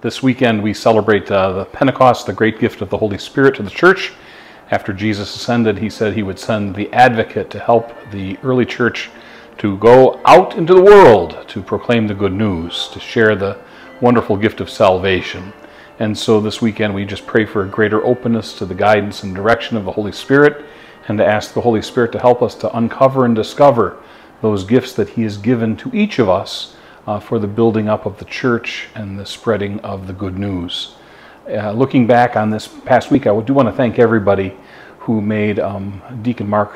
This weekend we celebrate the Pentecost, the great gift of the Holy Spirit to the church. After Jesus ascended, he said he would send the advocate to help the early church to go out into the world to proclaim the good news, to share the wonderful gift of salvation. And so this weekend we just pray for a greater openness to the guidance and direction of the Holy Spirit, and to ask the Holy Spirit to help us to uncover and discover those gifts that he has given to each of us for the building up of the church and the spreading of the good news. Looking back on this past week, I do want to thank everybody who made Deacon Mark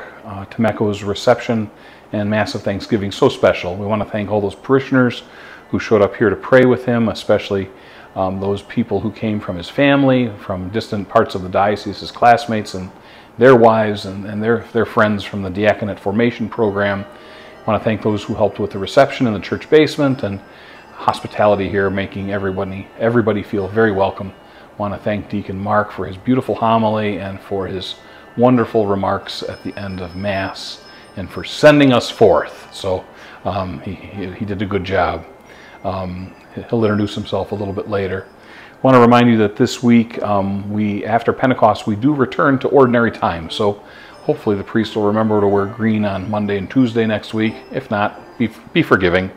Temeco's reception and Mass of Thanksgiving so special. We want to thank all those parishioners who showed up here to pray with him, especially those people who came from his family, from distant parts of the diocese, his classmates and their wives and their friends from the diaconate formation program. I want to thank those who helped with the reception in the church basement and hospitality here, making everybody feel very welcome. I want to thank Deacon Mark for his beautiful homily and for his wonderful remarks at the end of Mass and for sending us forth. So he did a good job. He'll introduce himself a little bit later. I want to remind you that this week, after Pentecost, we do return to ordinary time. So hopefully the priest will remember to wear green on Monday and Tuesday next week. If not, be forgiving.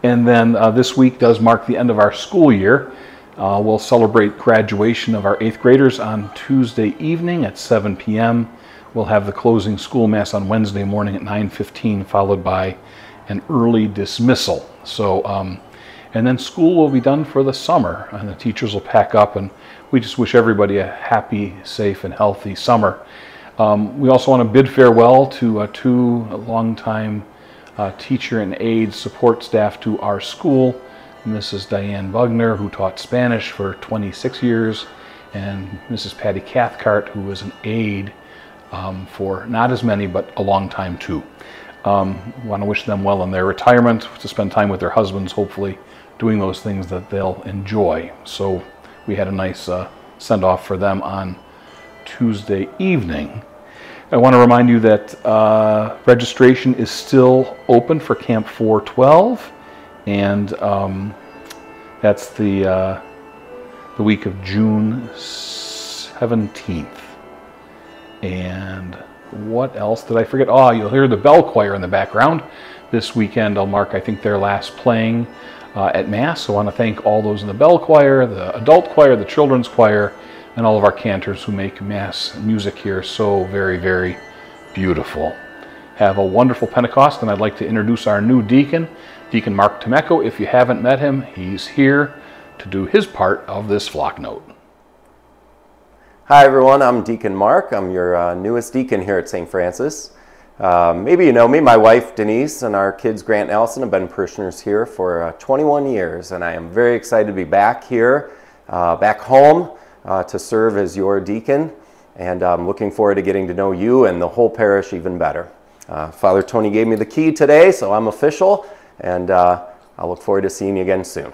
And then this week does mark the end of our school year. We'll celebrate graduation of our 8th graders on Tuesday evening at 7 p.m. We'll have the closing school Mass on Wednesday morning at 9:15, followed by an early dismissal. So, and then school will be done for the summer, and the teachers will pack up, and we just wish everybody a happy, safe, and healthy summer. We also want to bid farewell to two longtime teacher and aide support staff to our school, Mrs. Diane Bugner, who taught Spanish for 26 years, and Mrs. Patty Cathcart, who was an aide for not as many, but a long time too. Want to wish them well in their retirement, to spend time with their husbands, hopefully doing those things that they'll enjoy. So we had a nice send-off for them on Tuesday evening. I want to remind you that registration is still open for Camp 412, and that's the week of June 17th. And what else did I forget? Oh, you'll hear the bell choir in the background. This weekend will mark, I think, their last playing at Mass. So I want to thank all those in the bell choir, the adult choir, the children's choir, and all of our cantors who make Mass music here so very, very beautiful. Have a wonderful Pentecost, and I'd like to introduce our new deacon, Deacon Mark Temeco. If you haven't met him, he's here to do his part of this flock note. Hi everyone, I'm Deacon Mark. I'm your newest deacon here at St. Francis. Maybe you know me. My wife Denise and our kids Grant and Allison have been parishioners here for 21 years, and I am very excited to be back here, back home, to serve as your deacon, and I'm looking forward to getting to know you and the whole parish even better. Father Tony gave me the key today, so I'm official, and I look forward to seeing you again soon.